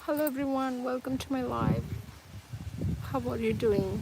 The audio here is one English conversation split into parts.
Hello everyone, welcome to my live. How are you doing?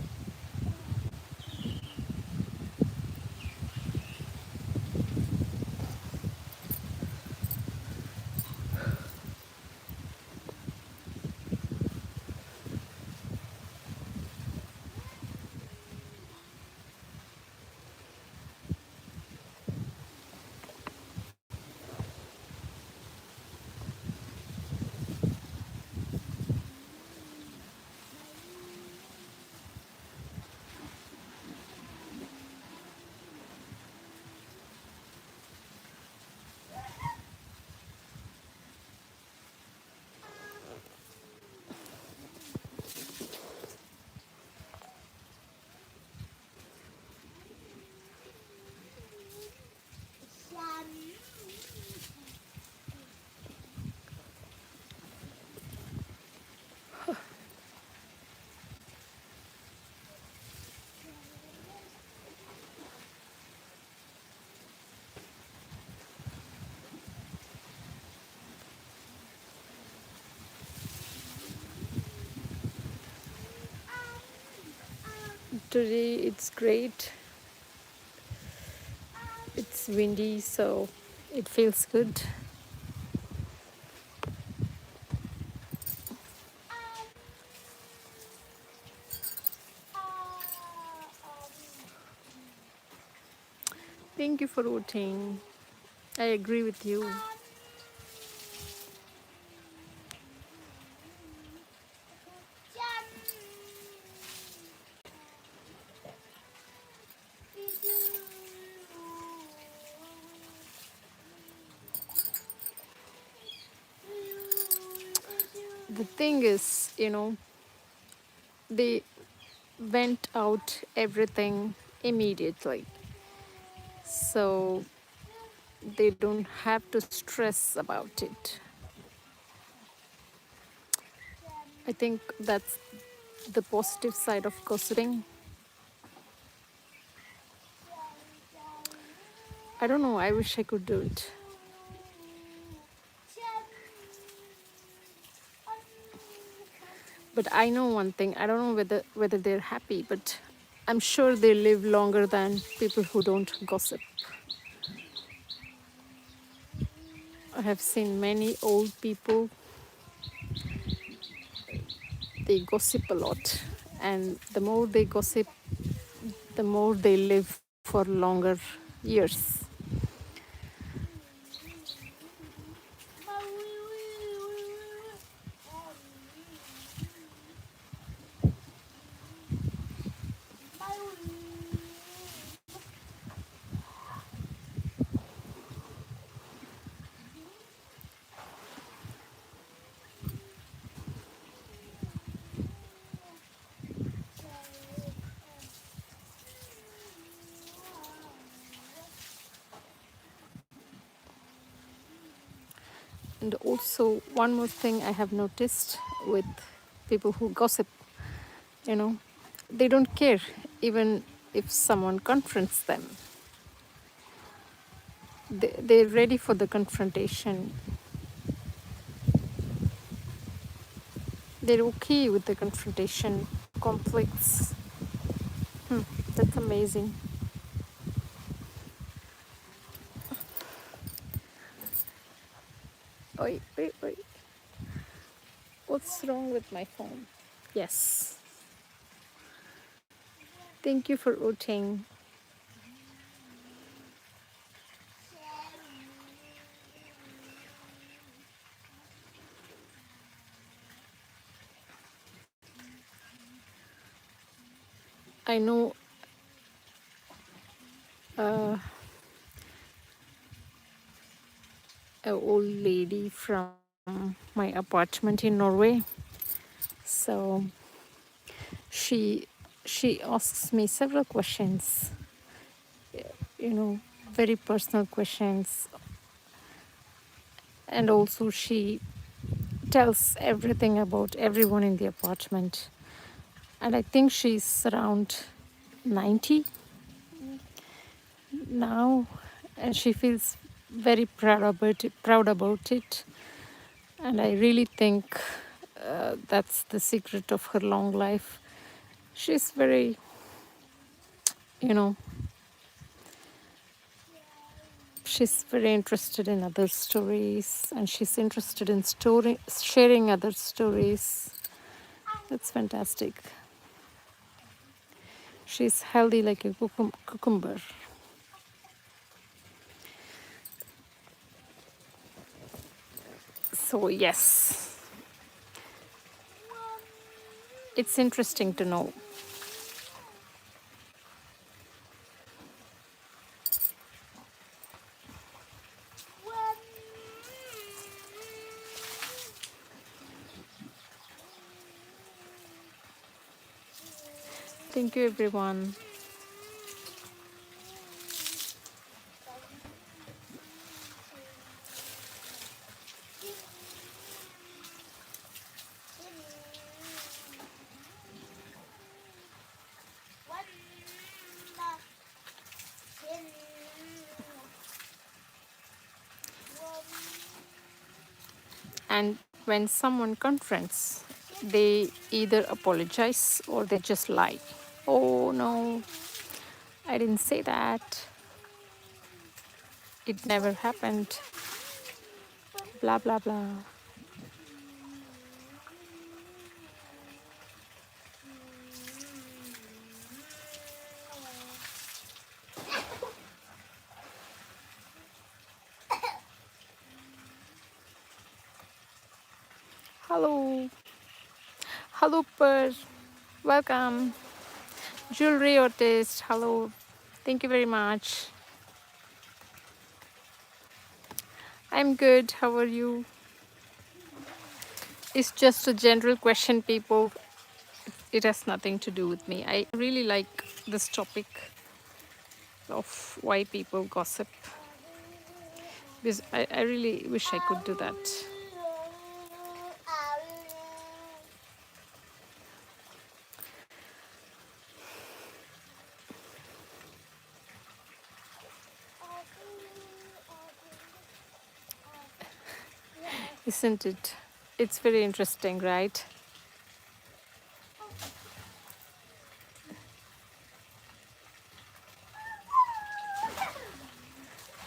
Today it's great. It's windy, so it feels good. Thank you for voting. I agree with you. The thing is, they went out everything immediately. So they don't have to stress about it. I think that's the positive side of gossiping. I don't know, I wish I could do it. But I know one thing. I don't know whether they're happy, but I'm sure they live longer than people who don't gossip. I have seen many old people, they gossip a lot. And the more they gossip, the more they live for longer years. And also, one more thing I have noticed with people who gossip, you know, they don't care even if someone confronts them. They're ready for the confrontation. They're okay with the confrontation, conflicts. Hmm, that's amazing. Wait, wait, wait. What's wrong with my phone? Yes. Thank you for voting. I know uh, an old lady from my apartment in Norway. So she she asks me several questions, you know, very personal questions, and also she tells everything about everyone in the apartment. And I think she's around 90 now, and she feels very proud about it. And I really think That's the secret of her long life. She's very, you know, she's very interested in other stories, and she's interested in sharing other stories. That's fantastic. She's healthy like a cucumber. So yes, it's interesting to know. Thank you, everyone. And when someone confronts, they either apologize or they just lie. Oh no, I didn't say that. It never happened. Blah, blah, blah. Hello. Hello, Per. Welcome. Jewelry artist. Hello. Thank you very much. I'm good. How are you? It's just a general question, people. It has nothing to do with me. I really like this topic of why people gossip, because I really wish I could do that. Isn't it? It's very interesting, right?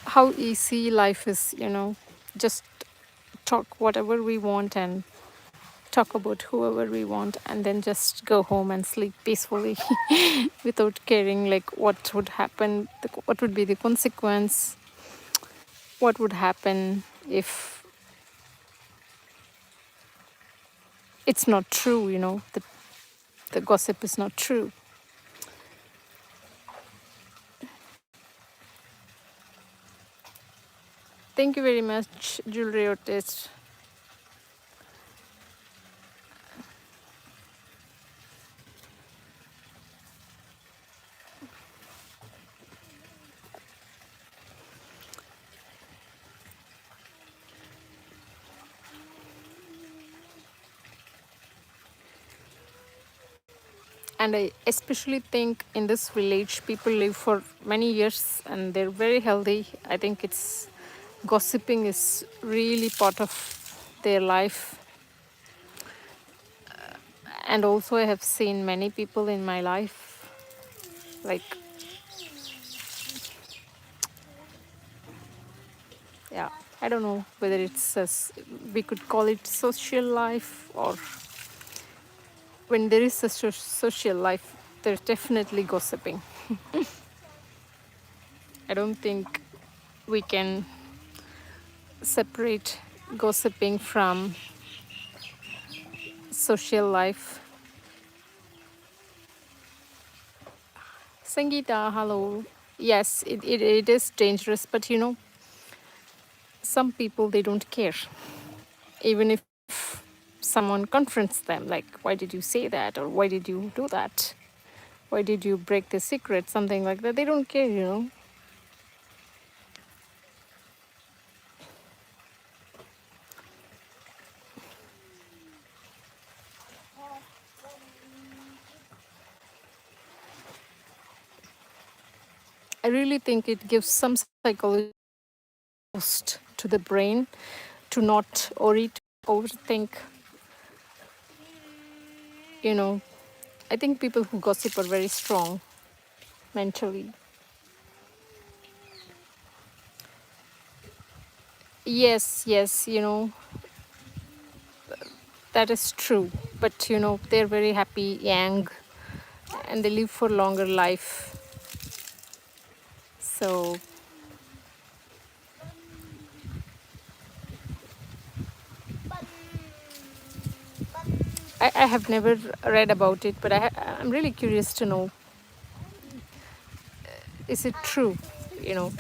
How easy life is, just talk whatever we want and talk about whoever we want, and then just go home and sleep peacefully without caring like what would happen, what would be the consequence, what would happen if it's not true, the gossip is not true. Thank you very much, jewelry artist. And I especially think in this village, people live for many years and they're very healthy. I think it's gossiping is really part of their life. And also, I have seen many people in my life, like, yeah, I don't know whether we could call it social life, or when there is a social life, there's definitely gossiping. I don't think we can separate gossiping from social life. Sangeeta, hello. Yes, it is dangerous, but some people, they don't care. Even if someone confronts them, like, why did you say that? Or why did you do that? Why did you break the secret? Something like that. They don't care. I really think it gives some psychological boost to the brain to not worry, to overthink. You know, I think people who gossip are very strong mentally. Yes, yes, that is true. But they're very happy, young, and they live for longer life. So I have never read about it, but I'm really curious to know, is it true? You know,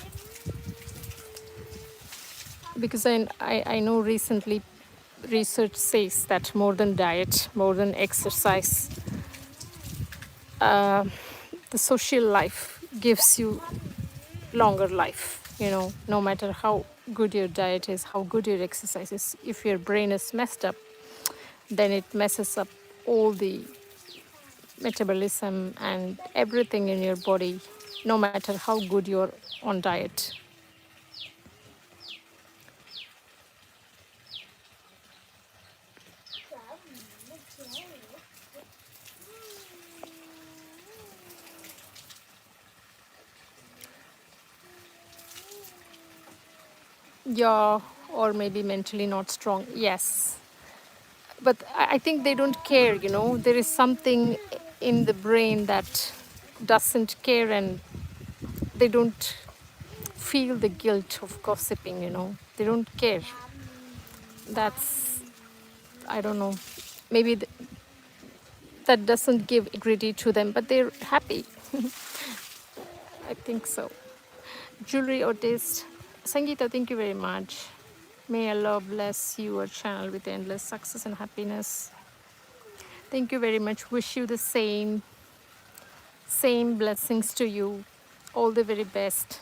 because I know recently research says that more than diet, more than exercise, uh, the social life gives you longer life. No matter how good your diet is, how good your exercise is, if your brain is messed up, then it messes up all the metabolism and everything in your body, no matter how good you're on diet. Yeah, or maybe mentally not strong. Yes, but I think they don't care. There is something in the brain that doesn't care, and they don't feel the guilt of gossiping. They don't care. That's, I don't know, maybe that doesn't give equity to them, but they're happy. I think so. Jewelry artist Sangeeta, thank you very much. May Allah bless your channel with endless success and happiness. Thank you very much. Wish you the same blessings to you. All the very best.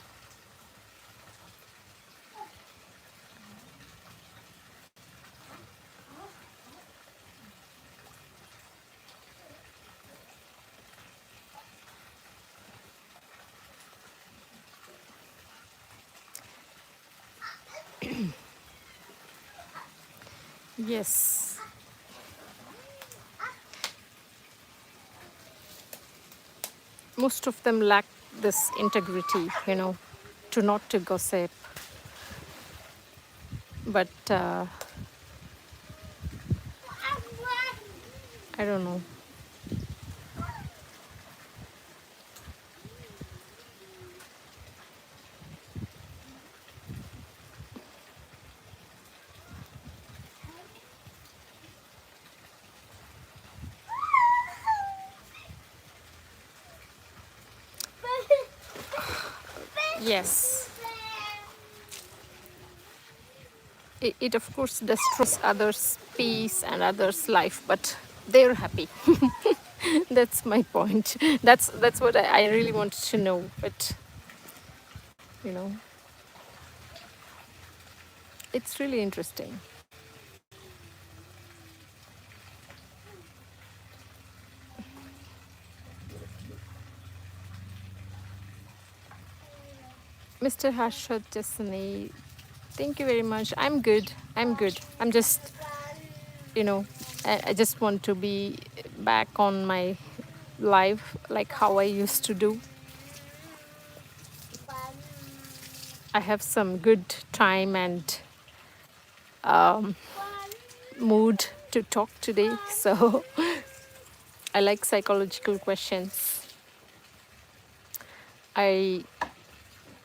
Yes, most of them lack this integrity, to not to gossip. But I don't know. Yes, it of course destroys others' peace and others' life, but they're happy. That's my point. That's what I really wanted to know. But you know, it's really interesting. Mr. Harshad Jasani, thank you very much. I'm good. I'm good. I'm just, I just want to be back on my life like how I used to do. I have some good time and mood to talk today. So I like psychological questions. I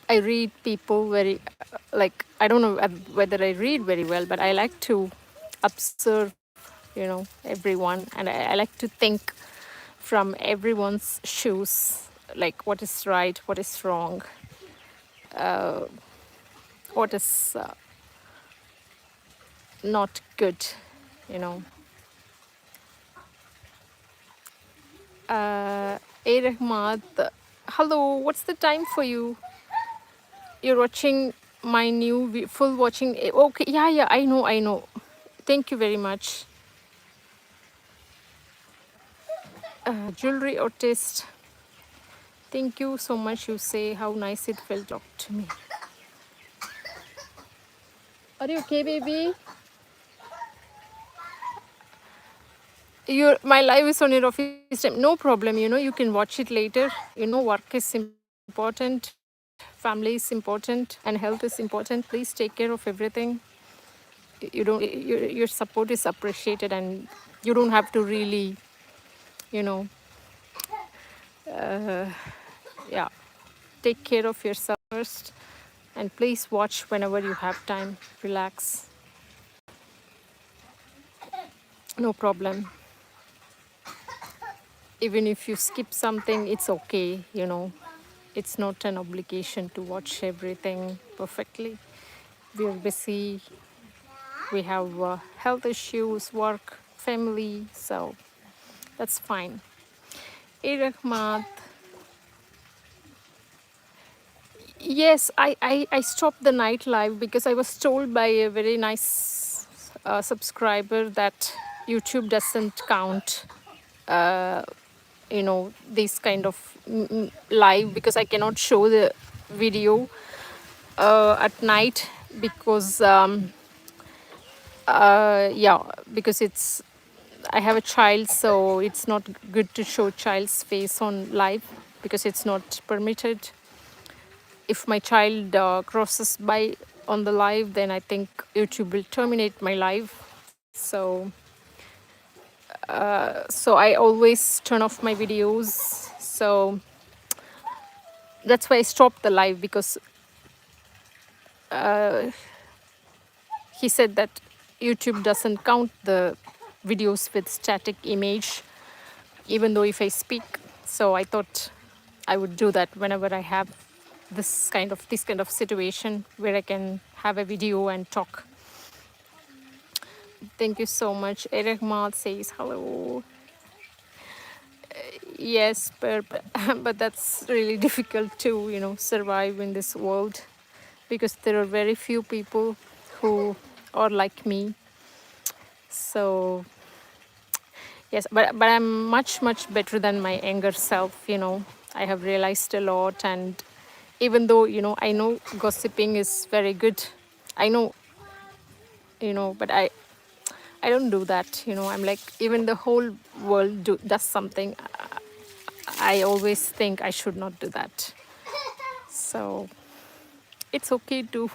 I read people very, like, I don't know whether I read very well, but I like to observe, everyone, and I like to think from everyone's shoes, like what is right, what is wrong, what is not good, you know. A Rahmat, hello, what's the time for you? You're watching my new full watching. Okay, yeah, yeah, I know. Thank you very much. Jewelry artist, thank you so much. You say how nice it felt talk to me. Are you okay, baby? My live is on your office time. No problem, you can watch it later. Work is important, family is important, and health is important. Please take care of everything. You don't your support is appreciated, and you don't have to really, you know yeah, take care of yourself first. And please watch whenever you have time. Relax. No problem. Even if you skip something, it's okay. It's not an obligation to watch everything perfectly. We're busy, we have health issues, work, family, so that's fine. Hey, Rahmat. Yes, I stopped the night live because I was told by a very nice subscriber that YouTube doesn't count, this kind of live, because I cannot show the video at night because yeah, because I have a child, so it's not good to show child's face on live because it's not permitted. If my child crosses by on the live, then I think YouTube will terminate my live. So I always turn off my videos. So that's why I stopped the live, because he said that YouTube doesn't count the videos with static image, even though if I speak. So I thought I would do that whenever I have this kind of situation where I can have a video and talk. Thank you so much. Eric Maat says hello. Yes, but that's really difficult to survive in this world, because there are very few people who are like me. So yes, but I'm much better than my younger self. I have realized a lot, and even though I know gossiping is very good, I know, but I don't do that. I'm like, even the whole world does something, I always think I should not do that. So it's okay to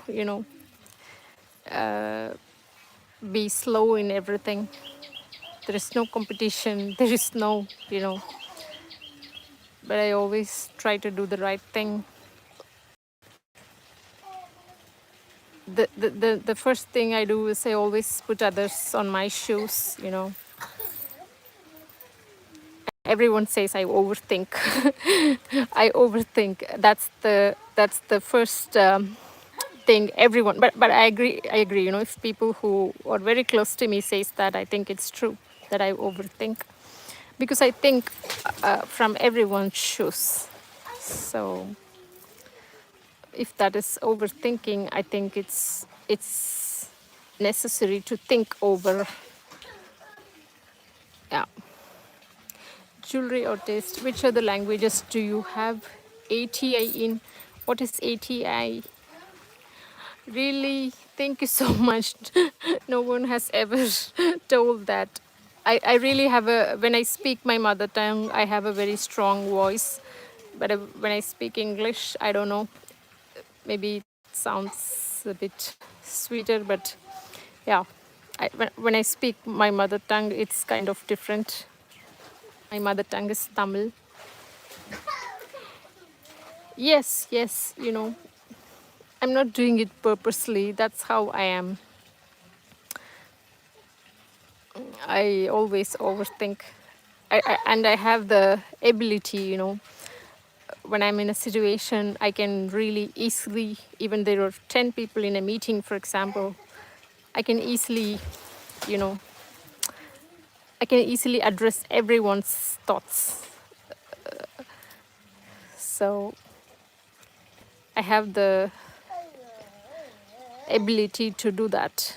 be slow in everything. There is no competition. There is no, but I always try to do the right thing. The first thing I do is I always put others on my shoes. Everyone says I overthink. I overthink. That's the first thing everyone. But I agree. I agree. If people who are very close to me says that, I think it's true that I overthink, because I think from everyone's shoes. So if that is overthinking, I think it's necessary to think over. Yeah. Jewelry or taste. Which other languages do you have ATI in? What is ATI? Really, thank you so much. No one has ever told that. I really have when I speak my mother tongue, I have a very strong voice. But when I speak English, I don't know. Maybe it sounds a bit sweeter, but yeah. When I speak my mother tongue, it's kind of different. My mother tongue is Tamil. Yes, I'm not doing it purposely. That's how I am. I always overthink. And I have the ability, when I'm in a situation, I can really easily, even there are 10 people in a meeting, for example, I can easily, you know, I can easily address everyone's thoughts. So I have the ability to do that.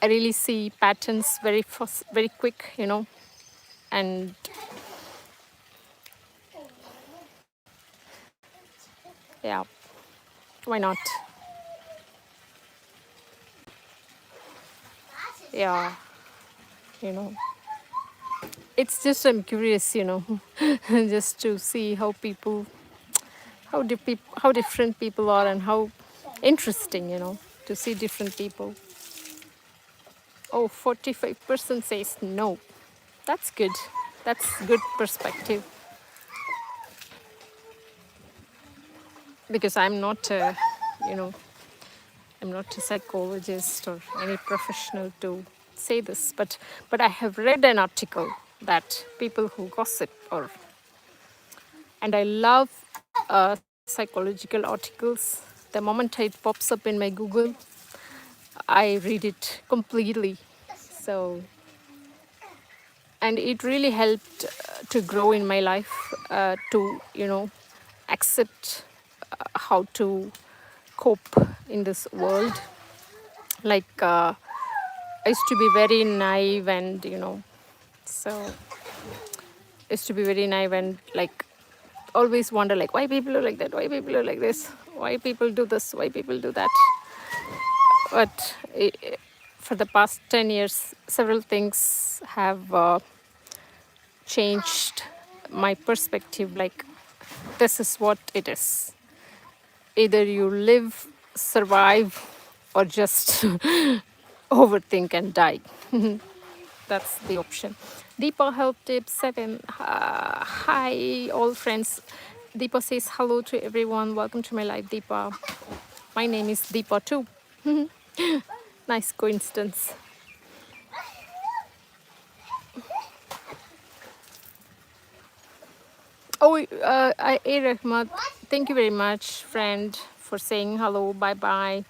I really see patterns very fast, very quick, and yeah, why not? Yeah, you know. It's just I'm curious, just to see how people, how different people are, and how interesting, to see different people. Oh, 45% says no. That's good. That's good perspective, because you know, I'm not a psychologist or any professional to say this, but I have read an article that people who gossip, and I love psychological articles. The moment it pops up in my Google, I read it completely. So, and it really helped to grow in my life, to accept how to cope in this world. Like, I used to be very naive, and so I used to be very naive, and like always wonder like why people are like that, why people are like this, why people do this, why people do that. But for the past 10 years, several things have changed my perspective. Like, this is what it is. Either you live, survive, or just overthink and die. That's the option. Deepa help tip 7. Hi, all friends. Deepa says hello to everyone. Welcome to my live, Deepa. My name is Deepa too. Nice coincidence. Oh, Rahmat, thank you very much, friend, for saying hello. Bye bye.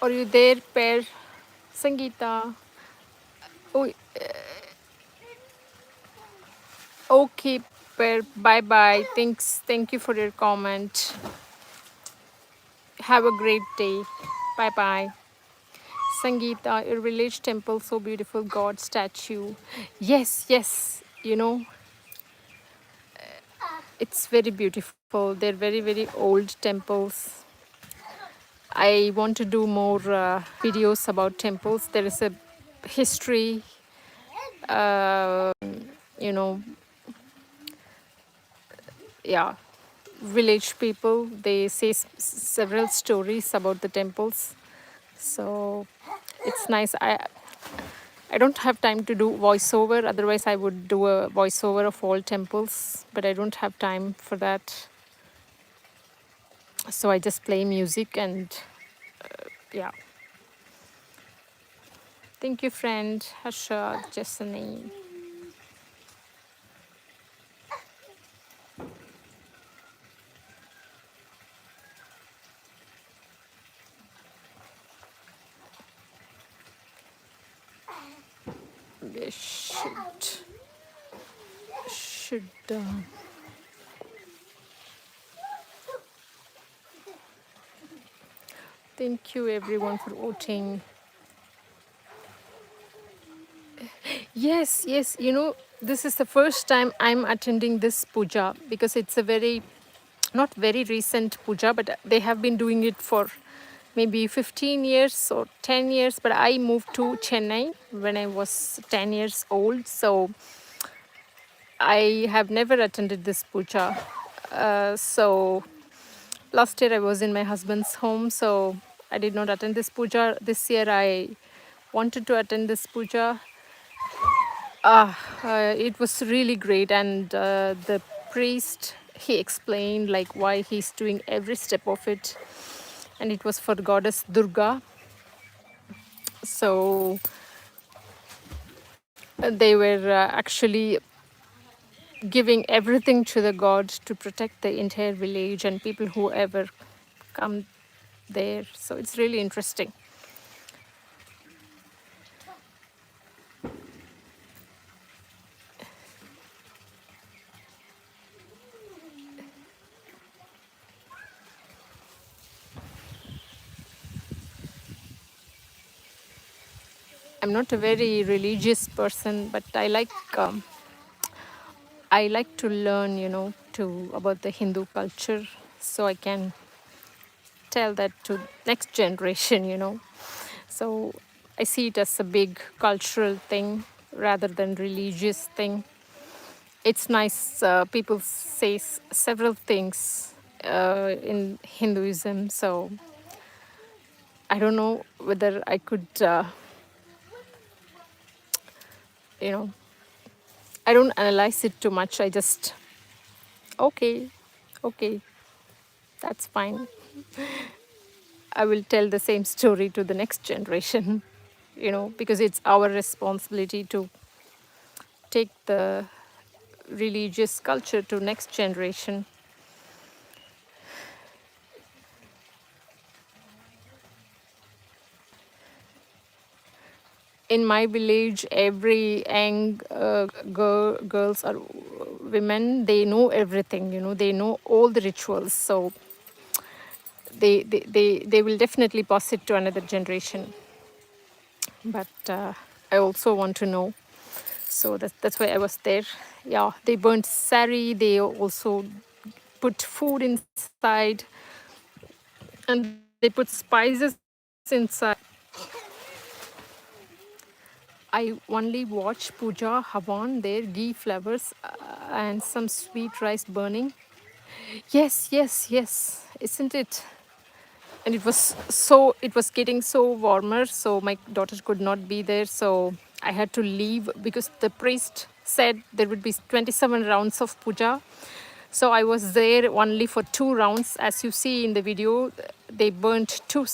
Are you there, Per? Sangeeta? Oh, okay, Per. Bye bye. Thanks. Thank you for your comment. Have a great day. Bye bye. Sangeeta, your village temple, so beautiful, God statue. Yes, yes. It's very beautiful. They're very, very old temples. I want to do more videos about temples. There is a history, uh, you know, yeah, village people. They say several stories about the temples. So it's nice. I don't have time to do voiceover. Otherwise, I would do a voiceover of all temples, but I don't have time for that. So I just play music and yeah. Thank you, friend. Harsha, Jasani. We should thank you everyone for voting. Yes, yes. This is the first time I'm attending this puja, because it's a very, not very recent puja, but they have been doing it for maybe 15 years or 10 years. But I moved to Chennai when I was 10 years old. So I have never attended this puja. So last year I was in my husband's home, so I did not attend this puja. This year I wanted to attend this puja. It was really great, and the priest, he explained like why he's doing every step of it, and it was for goddess Durga. So they were actually giving everything to the god to protect the entire village and people who ever come there. So it's really interesting. I'm not a very religious person, but I like to learn, to about the Hindu culture, so I can tell that to next generation. So I see it as a big cultural thing rather than religious thing. It's nice. People say several things in Hinduism, so I don't know whether I could, you know, I don't analyze it too much. I just, okay, okay, that's fine. I will tell the same story to the next generation, because it's our responsibility to take the religious culture to next generation. In my village, every young girls or women, they know everything. They know all the rituals. So they will definitely pass it to another generation. But I also want to know. So that's why I was there. Yeah, they burnt sari. They also put food inside, and they put spices inside. I only watch puja, havan there, ghee flowers, and some sweet rice burning. Yes, yes, yes, isn't it? And it was getting so warmer, so my daughter could not be there, so I had to leave because the priest said there would be 27 rounds of puja. So I was there only for 2 rounds. As you see in the video, they burnt two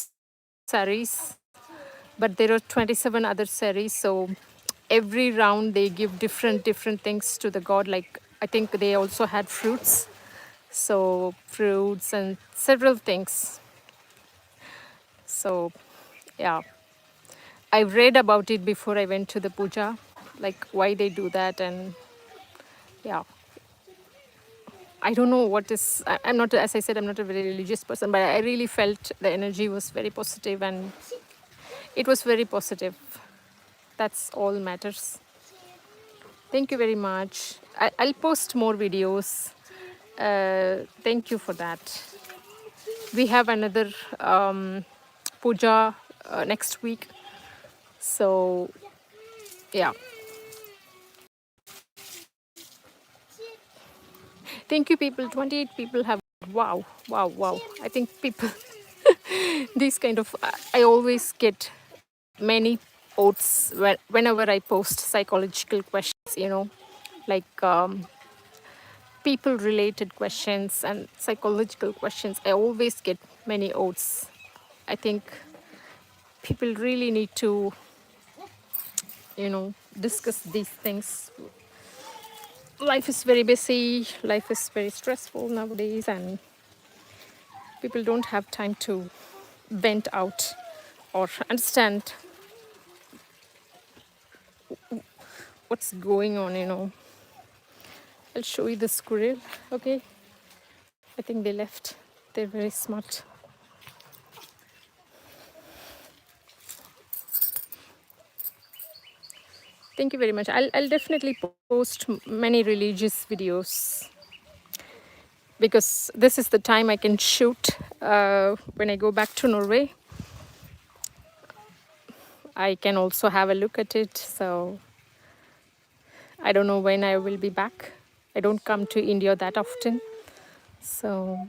saris, but there are 27 other saris. So every round they give different things to the god. Like, I think they also had fruits, so fruits and several things. So yeah, I read about it before I went to the puja, like why they do that. And yeah, I don't know what is. I'm not, as I said, I'm not a very religious person, but I really felt the energy was very positive, and it was very positive. That's all matters. Thank you very much. I'll post more videos. Thank you for that. We have another puja next week. So yeah, thank you, people. 28 people have. Wow, wow, wow. I think people, these kind of, I always get many oaths whenever I post psychological questions, like people related questions and psychological questions. I always get many oaths. I think people really need to, discuss these things. Life is very busy, life is very stressful nowadays, and people don't have time to vent out or understand what's going on. I'll show you the squirrel, okay? I think they left. They're very smart. Thank you very much. I'll definitely post many religious videos because this is the time I can shoot when I go back to Norway. I can also have a look at it. So I don't know when I will be back. I don't come to India that often. So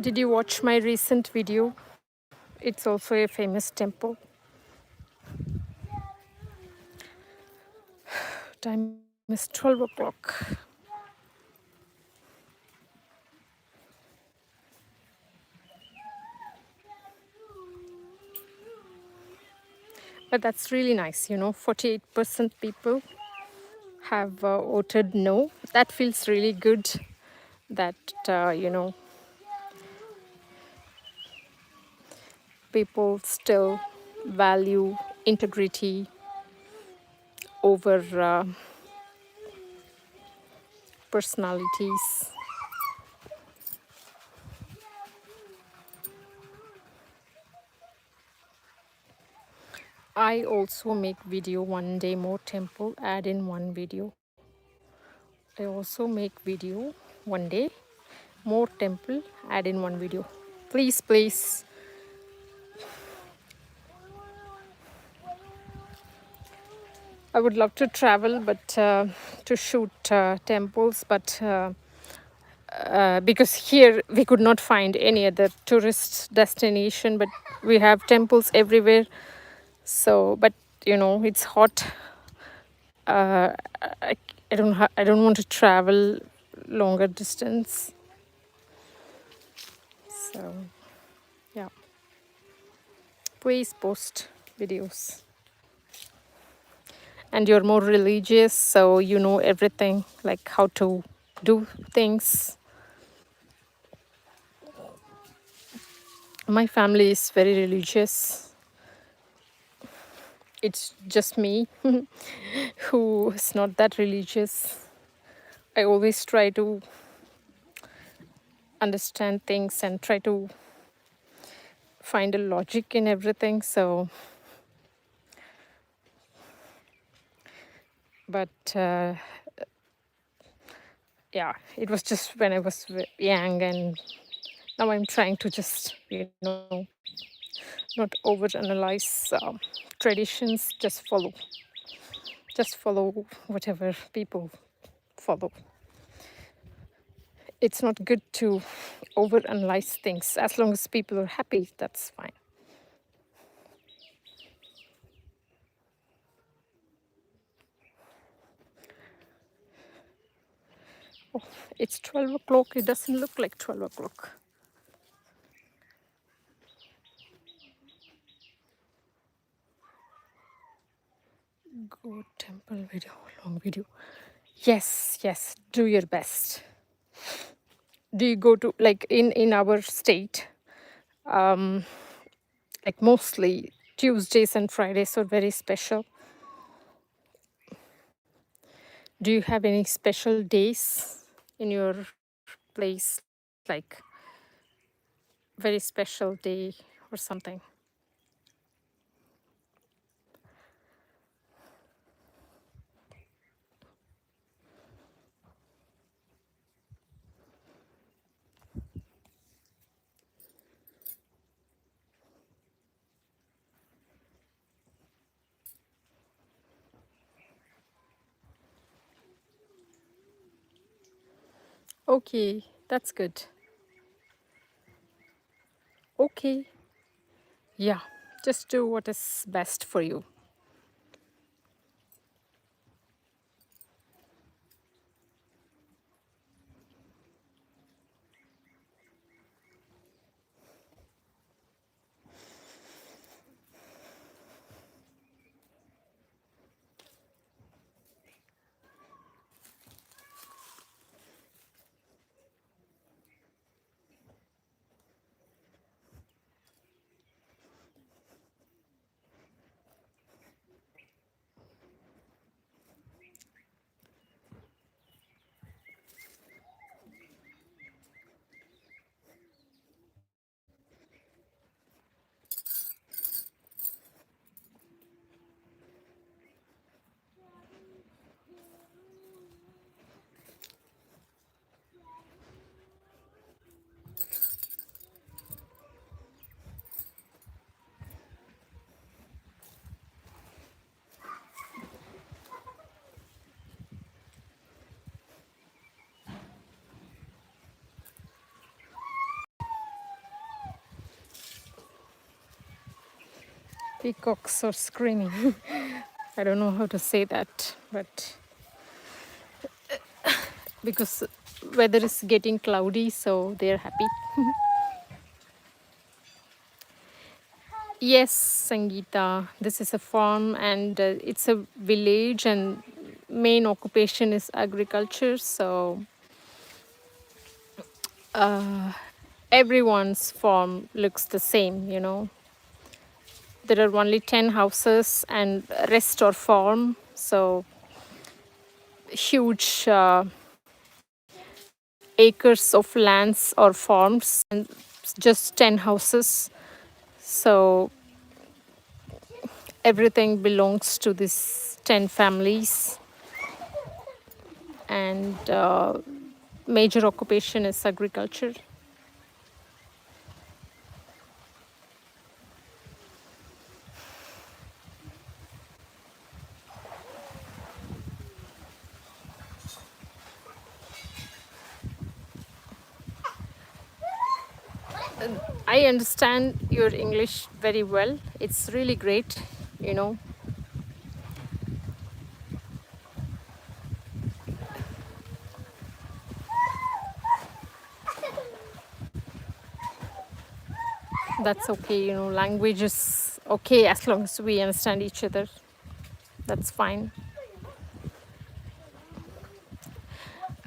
Did you watch my recent video? It's also a famous temple. Time is 12 o'clock. But that's really nice, 48% people have voted no. That feels really good that, people still value integrity over personalities. I also make video one day more temple, add in one video. I also make video one day more temple, add in one video. Please, please. I would love to travel, but to shoot temples, but because here we could not find any other tourist destination, but we have temples everywhere. So, but it's hot. Uh, I, I don't want to travel longer distance. So, yeah. Please post videos. And you're more religious, so you know everything, like how to do things. My family is very religious. It's just me who is not that religious. I always try to understand things and try to find a logic in everything. So, but yeah, it was just when I was young, and now I'm trying to just, not overanalyze traditions, just follow whatever people follow. It's not good to overanalyze things. As long as people are happy, that's fine. Oh, it's 12 o'clock. It doesn't look like 12 o'clock. Go temple video, long video. Yes, yes, do your best. Do you go to, like, in our state, like mostly Tuesdays and Fridays are very special. Do you have any special days in your place, like very special day or something? Okay, that's good. Okay, yeah, just do what is best for you. Peacocks are screaming. I don't know how to say that, but because weather is getting cloudy, so they're happy. Yes, Sangeeta, this is a farm and it's a village, and main occupation is agriculture. So everyone's farm looks the same, you know. There are only 10 houses and rest are farm. So huge acres of lands or farms and just 10 houses. So everything belongs to these 10 families, and major occupation is agriculture. I understand your English very well. It's really great, you know. That's okay, you know, language is okay as long as we understand each other. That's fine.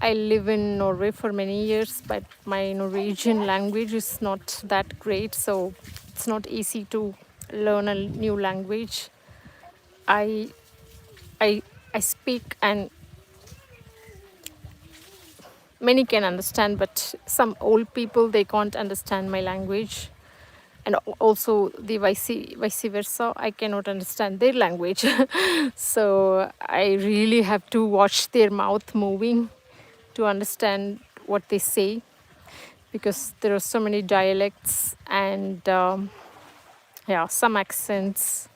I live in Norway for many years, but my Norwegian language is not that great, so it's not easy to learn a new language. I I I speak and many can understand, but some old people they can't understand my language, and also the vice versa. I cannot understand their language, so I really have to watch their mouth moving to understand what they say, because there are so many dialects and yeah, some accents,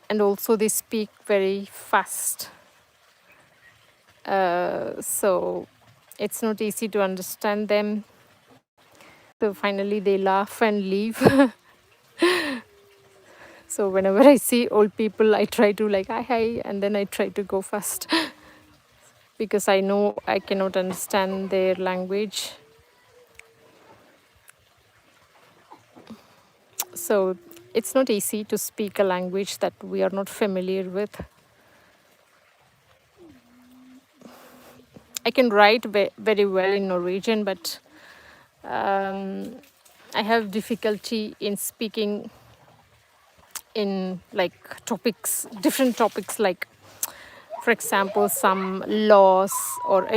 and also they speak very fast. So it's not easy to understand them. So finally they laugh and leave. So whenever I see old people, I try to like hi hi, and then I try to go fast because I know I cannot understand their language. So it's not easy to speak a language that we are not familiar with. I can write very well in Norwegian, but I have difficulty in speaking in like topics, different topics, like for example, some laws or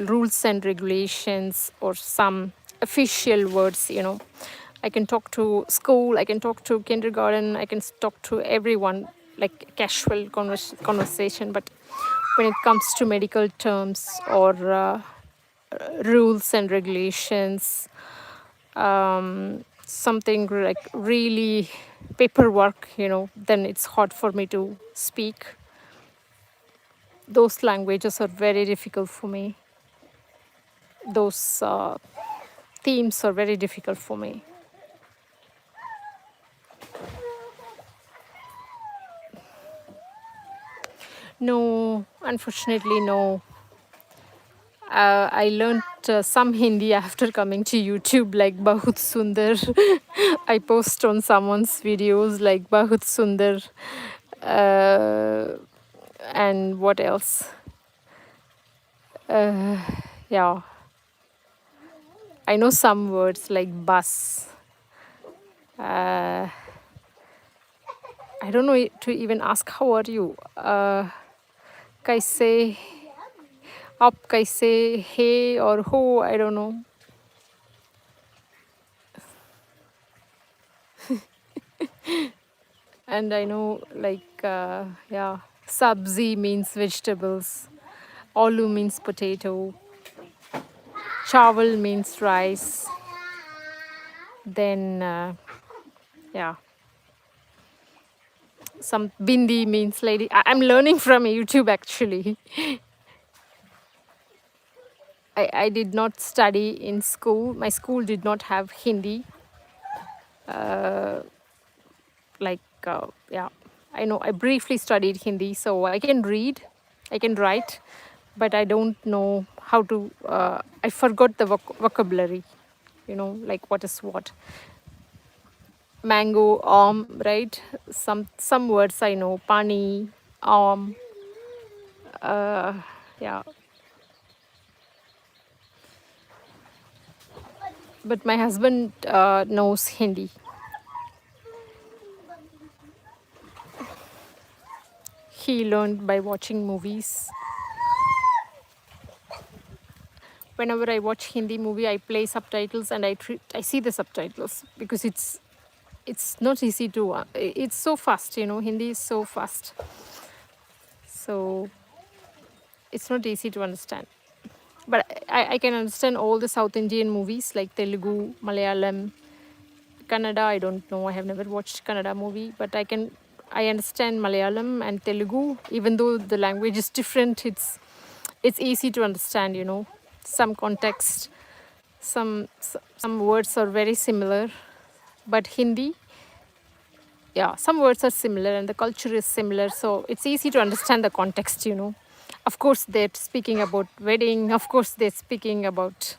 rules and regulations, or some official words, you know. I can talk to school, I can talk to kindergarten, I can talk to everyone, like casual conversation. But when it comes to medical terms or rules and regulations, something like really paperwork, you know, then it's hard for me to speak. Those languages are very difficult for me. Those themes are very difficult for me. No, unfortunately, no. I learned some Hindi after coming to YouTube, like Bahut Sundar. I post on someone's videos like Bahut Sundar. And what else? Yeah, I know some words like bus. I don't know to even ask how are you. Kaise, up kaise, hey or ho, I don't know. And I know like yeah, sabzi means vegetables, aloo means potato, chawal means rice. Then yeah, some bindi means lady. I'm learning from YouTube actually. I did not study in school. My school did not have Hindi. like, yeah, I know I briefly studied Hindi, so I can read, I can write, but I don't know how to, I forgot the vocabulary, like what is what. Mango, right? Some words I know, pani, uh, yeah. But my husband knows Hindi. He learned by watching movies. Whenever I watch Hindi movie, I play subtitles and I see the subtitles because it's not easy to. It's so fast, Hindi is so fast, so it's not easy to understand. But I can understand all the South Indian movies like Telugu, Malayalam, Kannada. I don't know. I have never watched Kannada movie, but I understand Malayalam and Telugu. Even though the language is different, it's easy to understand. Some context, some words are very similar, but Hindi, yeah, some words are similar and the culture is similar, so it's easy to understand the context. Of course they're speaking about wedding, of course they're speaking about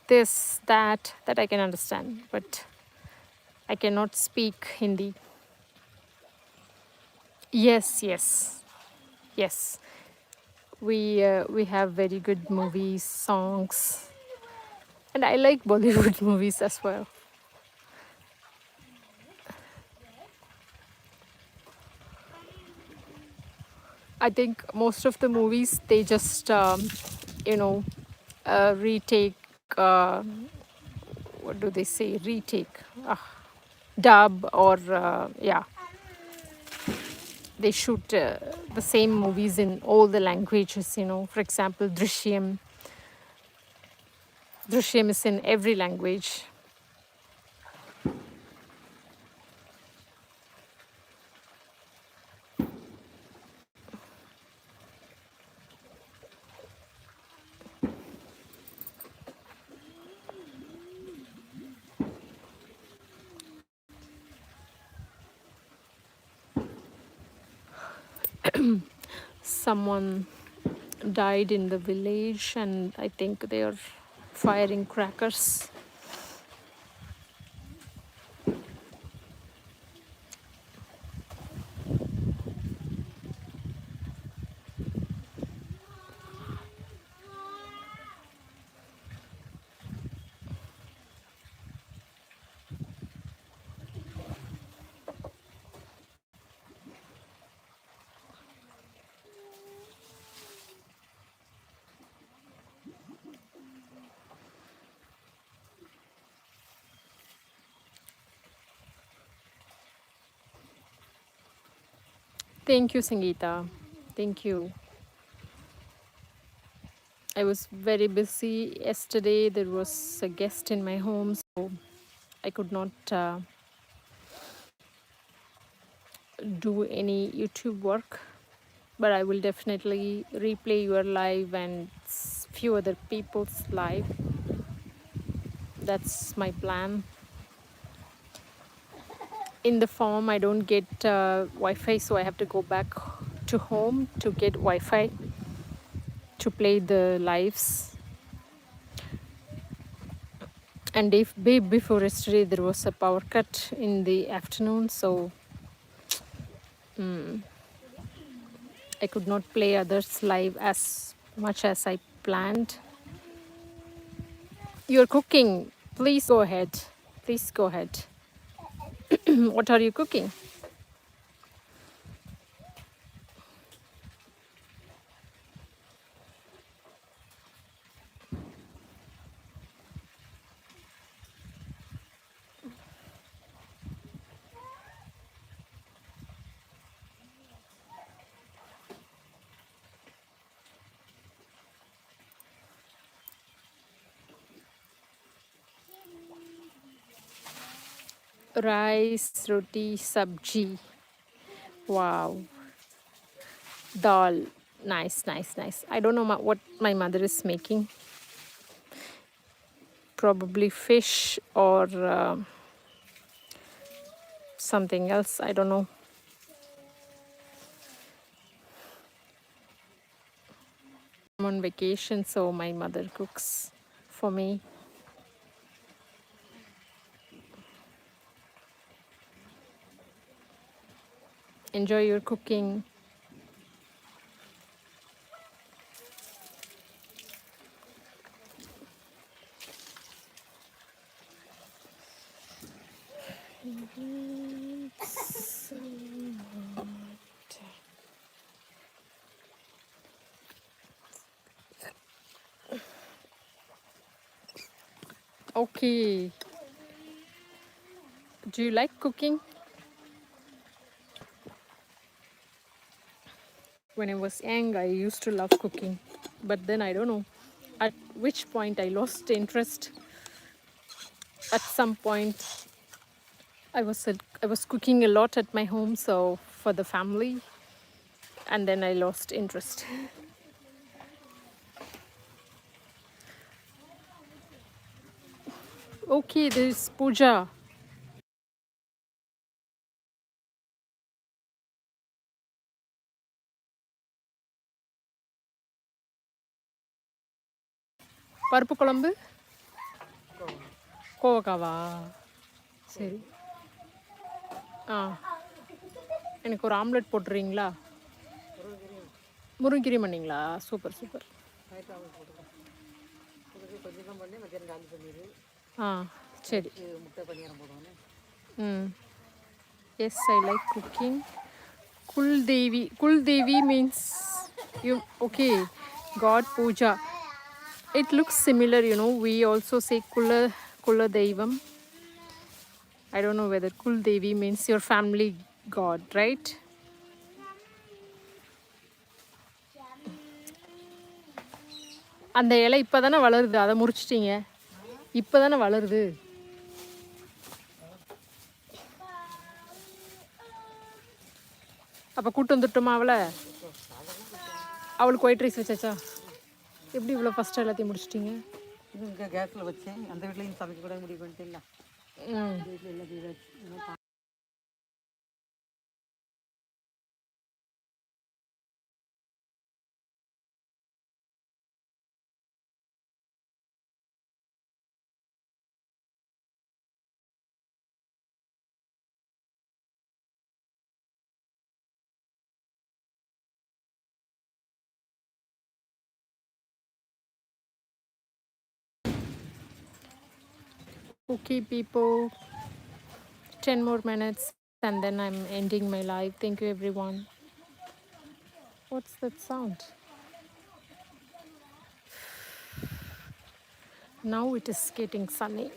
this, that I can understand, but I cannot speak Hindi. Yes, yes. We have very good movies, songs, and I like Bollywood movies as well. I think most of the movies they just you know retake, uh, what do they say, retake, dub, or yeah, they shoot the same movies in all the languages. For example, Drishyam is in every language. Someone died in the village and I think they are firing crackers. Thank you, Sangeeta. Thank you. I was very busy yesterday. There was a guest in my home, so I could not do any YouTube work. But I will definitely replay your live and few other people's live. That's my plan. In the farm, I don't get Wi-Fi, so I have to go back to home to get Wi-Fi to play the lives. And day before yesterday, there was a power cut in the afternoon, so I could not play others live as much as I planned. You're cooking. Please go ahead. Please go ahead. What are you cooking? Rice, roti, sabji. Wow. Dal. Nice, nice, nice. I don't know what my mother is making. Probably fish or something else. I don't know. I'm on vacation, so my mother cooks for me. Enjoy your cooking. Okay. Do you like cooking? When I was young, I used to love cooking. But then I don't know at which point I lost interest. At some point, I was cooking a lot at my home, so for the family, and then I lost interest. Okay, there is puja. பருப்பு குழம்பு கோவக்காவா சரி ஆ எனக்கு ஒரு omelette போட்டுறீங்களா முருங்கீரை பண்ணிங்களா super super ஆ சரி ம் yes I like cooking Kuldevi means you okay God puja. It looks similar, you know. We also say Kula Deivam. I don't know whether Kuldevi means your family god, right? அந்த இலை இப்போ தானே வளருது அதை முறிச்சிட்டிங்க இப்போ தானே வளருது அப்போ கூட்டு வந்துட்டோமா அவளுக்கு ஒயிட் ரைஸ் வச்சாச்சா எப்படி இவ்வளோ ஃபஸ்ட்டு எல்லாத்தையும் முடிச்சிட்டிங்க இது இங்கே கேஸில் வச்சேன் அந்த வீட்லையும் சமைக்க கூட முடிவு பண்ணிட்டு வீட்டில் எல்லாத்தையும் Okay, people, 10 more minutes and then I'm ending my live. Thank you, everyone. What's that sound? Now it is getting sunny.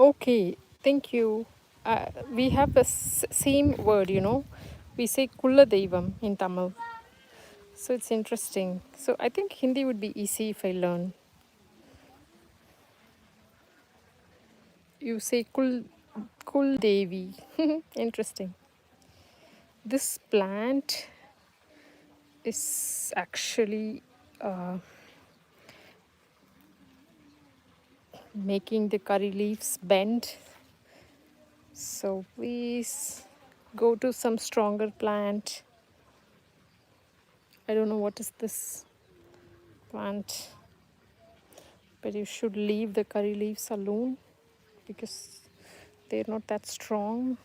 Okay, thank you. We have the same word, We say Kulla Deivam in Tamil. So it's interesting. So I think Hindi would be easy if I learn. You say Kul Devi. Interesting. This plant is actually uh, making the curry leaves bend. So please go to some stronger plant. I don't know what is this plant, but you should leave the curry leaves alone because they're not that strong.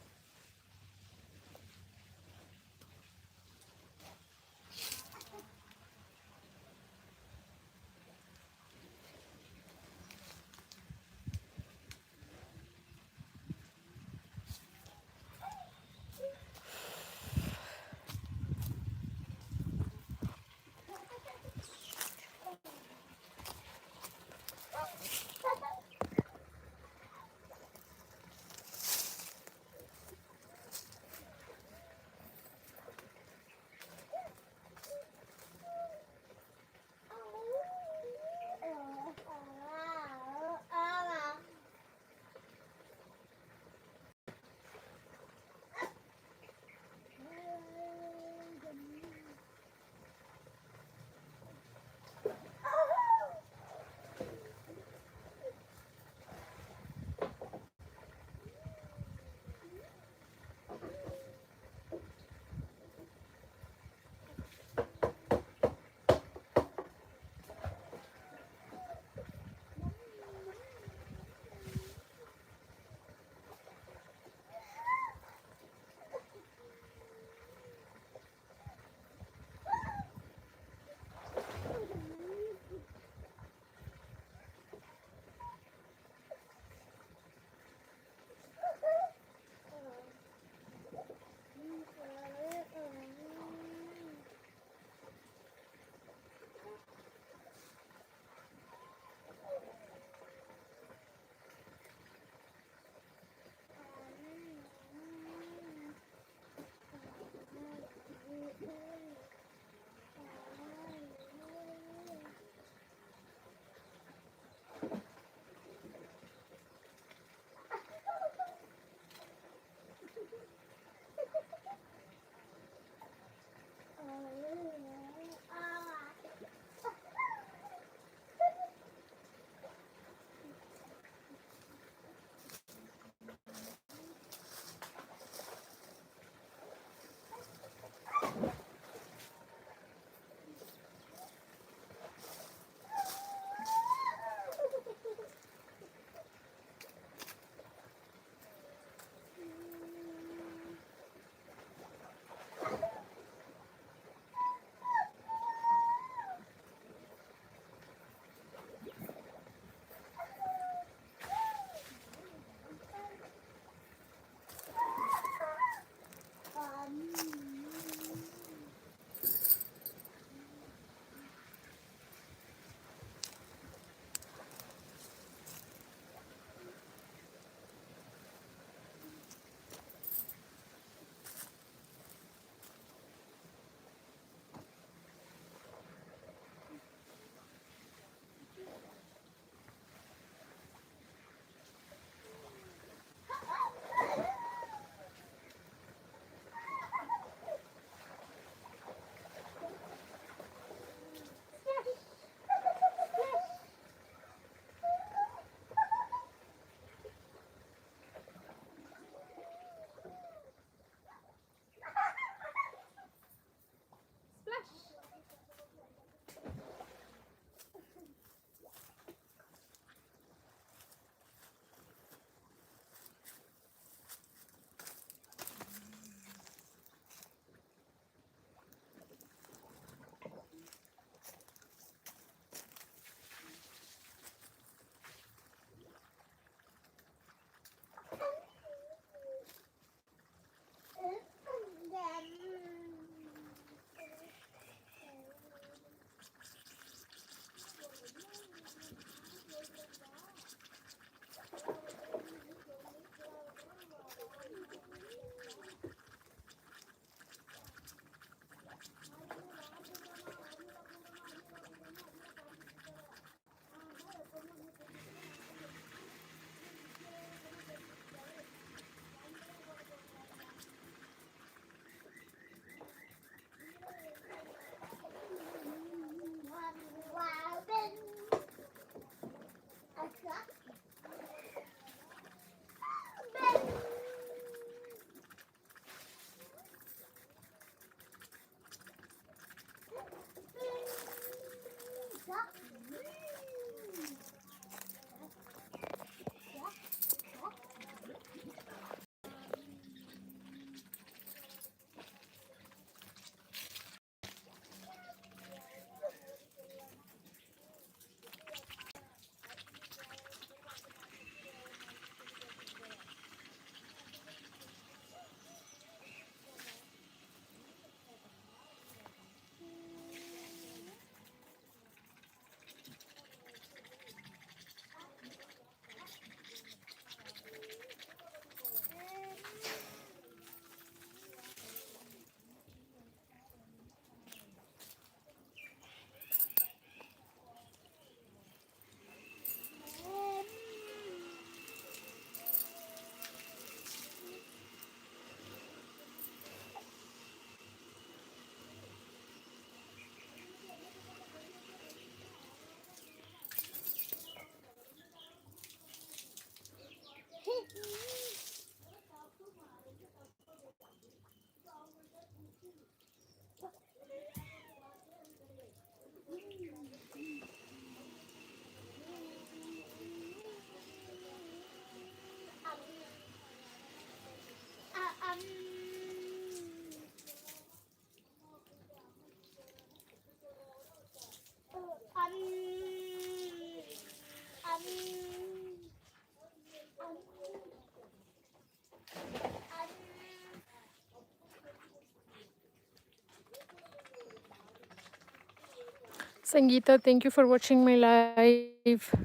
Sangeeta, thank you for watching my live.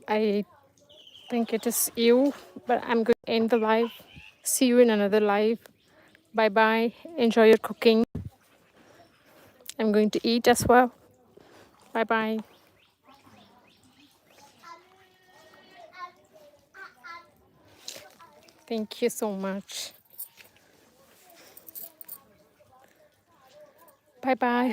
I think it is you, but I'm going to end the live. See you in another live. Bye bye. Enjoy your cooking. I'm going to eat as well. Bye bye. Thank you so much. Bye bye.